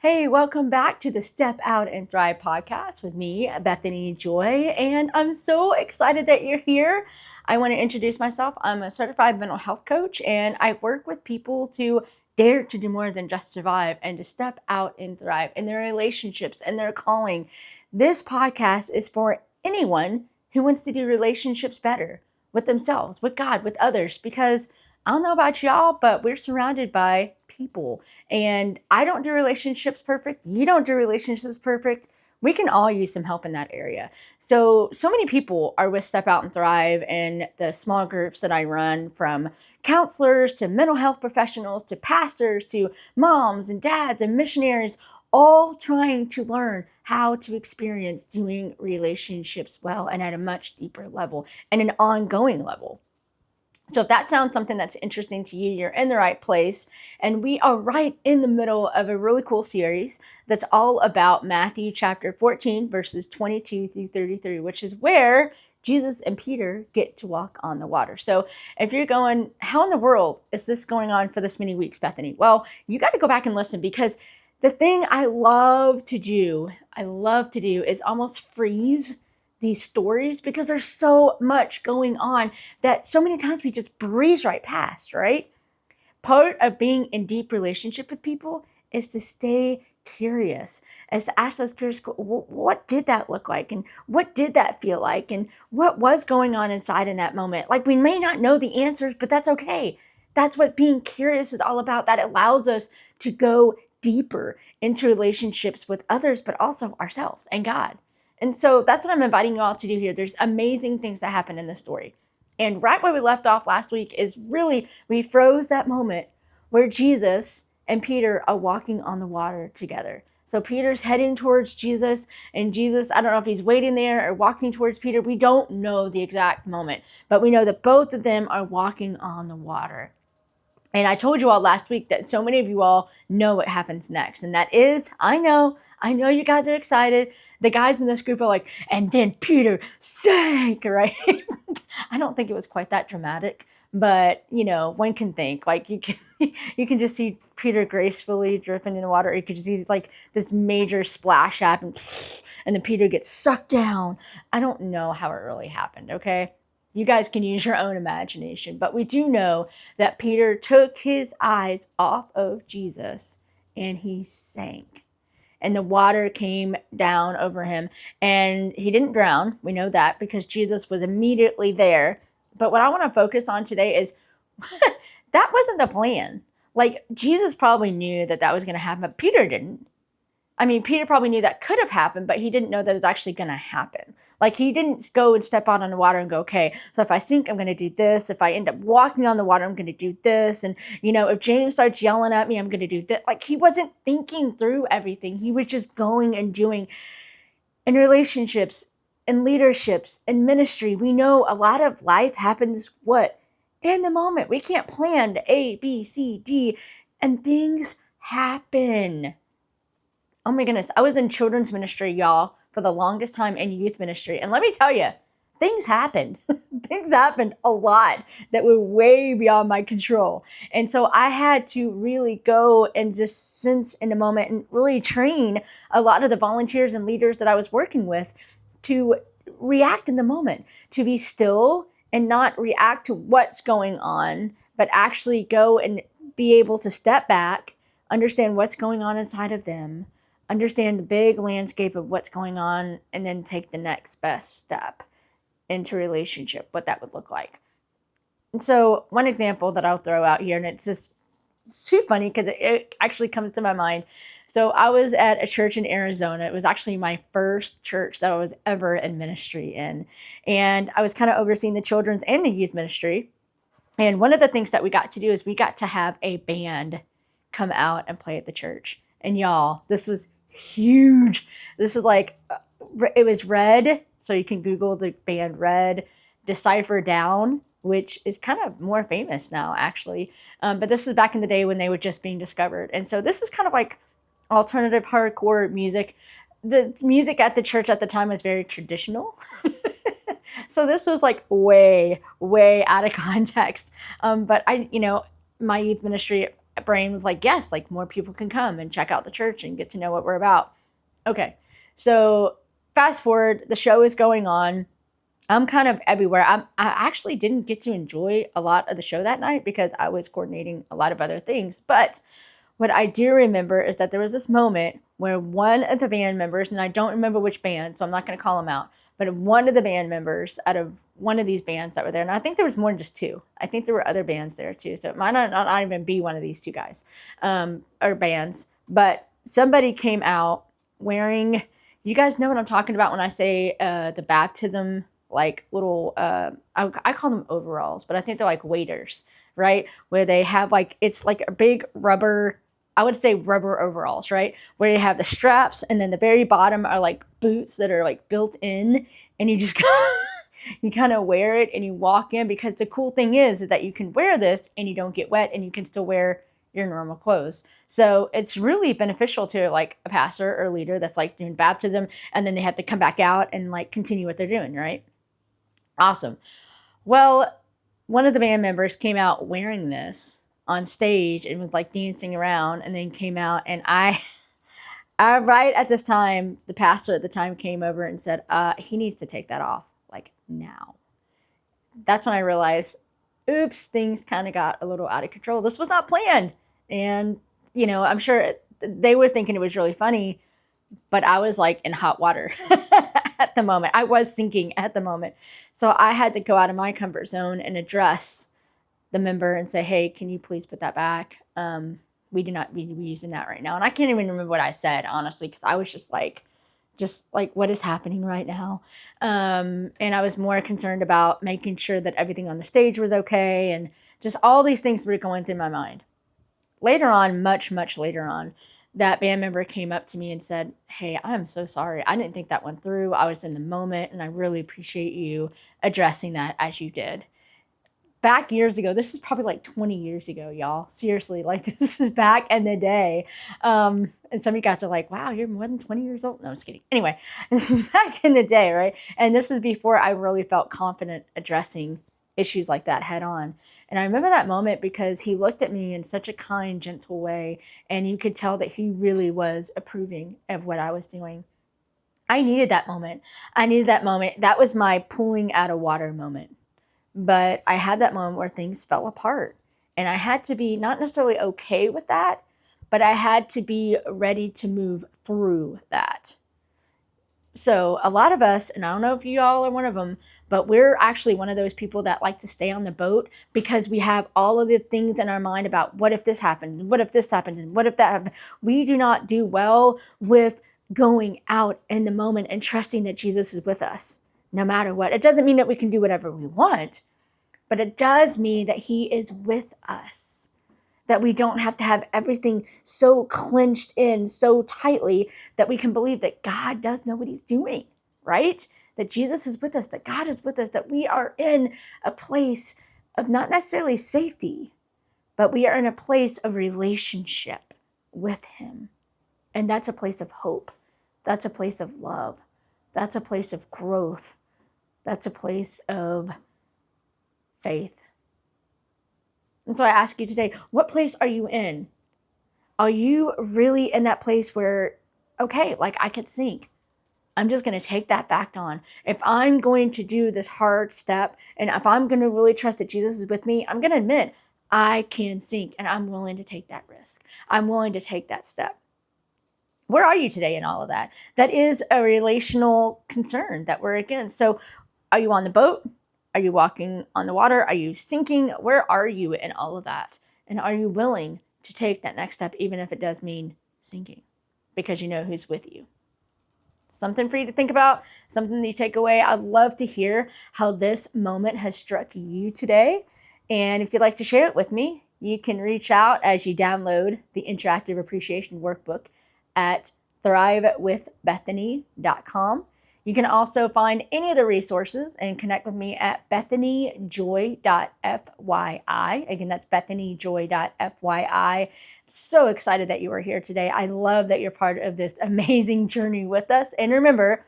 Hey, welcome back to the Step Out and Thrive podcast with me, Bethany Joy, and I'm so excited that you're here. I want to introduce myself. I'm a certified mental health coach, and I work with people to dare to do more than just survive and to step out and thrive in their relationships and their calling. This podcast is for anyone who wants to do relationships better with themselves, with God, with others, because I don't know about y'all, but we're surrounded by people. And I don't do relationships perfect. You don't do relationships perfect. We can all use some help in that area. So many people are with Step Out and Thrive and the small groups that I run, from counselors to mental health professionals to pastors to moms and dads and missionaries, all trying to learn how to experience doing relationships well and at a much deeper level and an ongoing level. So if that sounds something that's interesting to you, you're in the right place. And we are right in the middle of a really cool series that's all about Matthew chapter 14, verses 22 through 33, which is where Jesus and Peter get to walk on the water. So if you're going, how in the world is this going on for this many weeks, Bethany? Well, you got to go back and listen, because the thing I love to do is almost freeze these stories, because there's so much going on that so many times we just breeze right past, right? Part of being in deep relationship with people is to stay curious, is to ask those curious, what did that look like? And what did that feel like? And what was going on inside in that moment? Like, we may not know the answers, but that's okay. That's what being curious is all about. That allows us to go deeper into relationships with others, but also ourselves and God. And so that's what I'm inviting you all to do here. There's amazing things that happen in this story. And right where we left off last week is really, we froze that moment where Jesus and Peter are walking on the water together. So Peter's heading towards Jesus, and Jesus, I don't know if he's waiting there or walking towards Peter. We don't know the exact moment, but we know that both of them are walking on the water. And I told you all last week that so many of you all know what happens next. And that is, I know you guys are excited. The guys in this group are like, and then Peter sank, right? I don't think it was quite that dramatic, but one can think, like, you can just see Peter gracefully drifting in the water. You could just see like this major splash happen, and then Peter gets sucked down. I don't know how it really happened, okay? You guys can use your own imagination, but we do know that Peter took his eyes off of Jesus and he sank. And the water came down over him, and he didn't drown. We know that because Jesus was immediately there. But what I want to focus on today is that wasn't the plan. Like, Jesus probably knew that was going to happen, but Peter didn't. I mean, Peter probably knew that could have happened, but he didn't know that it's actually going to happen. Like, he didn't go and step out on the water and go, okay, so if I sink, I'm going to do this. If I end up walking on the water, I'm going to do this. And, if James starts yelling at me, I'm going to do that. Like, he wasn't thinking through everything. He was just going and doing. In relationships, in leaderships, in ministry, we know a lot of life happens, what? In the moment. We can't plan A, B, C, D, and things happen. Oh my goodness, I was in children's ministry, y'all, for the longest time, in youth ministry. And let me tell you, things happened. Things happened a lot that were way beyond my control. And so I had to really go and just sense in the moment and really train a lot of the volunteers and leaders that I was working with to react in the moment, to be still and not react to what's going on, but actually go and be able to step back, understand what's going on inside of them, understand the big landscape of what's going on, and then take the next best step into relationship, what that would look like. And so one example that I'll throw out here, and it's just too funny because it actually comes to my mind. So I was at a church in Arizona. It was actually my first church that I was ever in ministry in. And I was kind of overseeing the children's and the youth ministry. And one of the things that we got to do is we got to have a band come out and play at the church. And y'all, this was huge. This is like, it was Red. So you can Google the band Red, Decipher Down, which is kind of more famous now, actually. But this is back in the day when they were just being discovered. And so this is kind of like alternative hardcore music. The music at the church at the time was very traditional. So this was like way, way out of context. But my youth ministry, brain was like, yes, like more people can come and check out the church and get to know what we're about. Okay, so fast forward, the show is going on. I'm kind of everywhere. I actually didn't get to enjoy a lot of the show that night because I was coordinating a lot of other things. But what I do remember is that there was this moment where one of the band members, and I don't remember which band, so I'm not going to call them out, but one of the band members out of one of these bands that were there, and I think there was more than just two. I think there were other bands there too. So it might not even be one of these two guys or bands, but somebody came out wearing, you guys know what I'm talking about when I say the baptism, like little, I call them overalls, but I think they're like waders, right? Where they have like, it's like a big rubber, I would say rubber overalls, right? Where you have the straps and then the very bottom are like boots that are like built in, and you just you kind of wear it and you walk in, because the cool thing is that you can wear this and you don't get wet and you can still wear your normal clothes. So it's really beneficial to like a pastor or leader that's like doing baptism and then they have to come back out and like continue what they're doing, right? Awesome. Well, one of the band members came out wearing this on stage and was like dancing around, and then came out, and I right at this time, the pastor at the time came over and said, he needs to take that off like now. That's when I realized, oops, things kind of got a little out of control. This was not planned. And, you know, I'm sure they were thinking it was really funny, but I was like in hot water at the moment. I was sinking at the moment. So I had to go out of my comfort zone and address the member and say, hey, can you please put that back? We do not need to be using that right now. And I can't even remember what I said, honestly, because I was just like, what is happening right now? And I was more concerned about making sure that everything on the stage was okay. And just all these things were going through my mind. Later on, much, much later on, that band member came up to me and said, hey, I'm so sorry. I didn't think that went through. I was in the moment, and I really appreciate you addressing that as you did. Back years ago, this is probably like 20 years ago, y'all. Seriously, like this is back in the day. And some of you guys are like, wow, you're more than 20 years old. No, I'm just kidding. Anyway, this is back in the day, right? And this is before I really felt confident addressing issues like that head on. And I remember that moment because he looked at me in such a kind, gentle way, and you could tell that he really was approving of what I was doing. I needed that moment. That was my pulling out of water moment. But I had that moment where things fell apart, and I had to be not necessarily okay with that, but I had to be ready to move through that. So a lot of us, and I don't know if you all are one of them, but we're actually one of those people that like to stay on the boat because we have all of the things in our mind about what if this happened, what if this happened, and what if that happened. We do not do well with going out in the moment and trusting that Jesus is with us no matter what. It doesn't mean that we can do whatever we want, but it does mean that he is with us, that we don't have to have everything so clenched in so tightly that we can believe that God does know what he's doing, right? That Jesus is with us, that God is with us, that we are in a place of not necessarily safety, but we are in a place of relationship with him. And that's a place of hope. That's a place of love. That's a place of growth. That's a place of faith. And so I ask you today, what place are you in? Are you really in that place where, okay, like I could sink. I'm just going to take that fact on. If I'm going to do this hard step, and if I'm going to really trust that Jesus is with me, I'm going to admit I can sink, and I'm willing to take that risk. I'm willing to take that step. Where are you today in all of that? That is a relational concern that we're against. So are you on the boat? Are you walking on the water? Are you sinking? Where are you in all of that? And are you willing to take that next step, even if it does mean sinking? Because you know who's with you. Something for you to think about, something that you take away. I'd love to hear how this moment has struck you today. And if you'd like to share it with me, you can reach out as you download the Interactive Appreciation Workbook at thrivewithbethany.com. You can also find any of the resources and connect with me at bethanyjoy.fyi. Again, that's bethanyjoy.fyi. So excited that you are here today. I love that you're part of this amazing journey with us. And remember,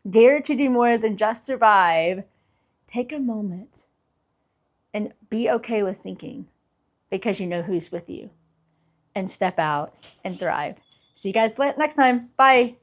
dare to do more than just survive. Take a moment and be okay with sinking because you know who's with you. and step out and thrive. See you guys next time. Bye.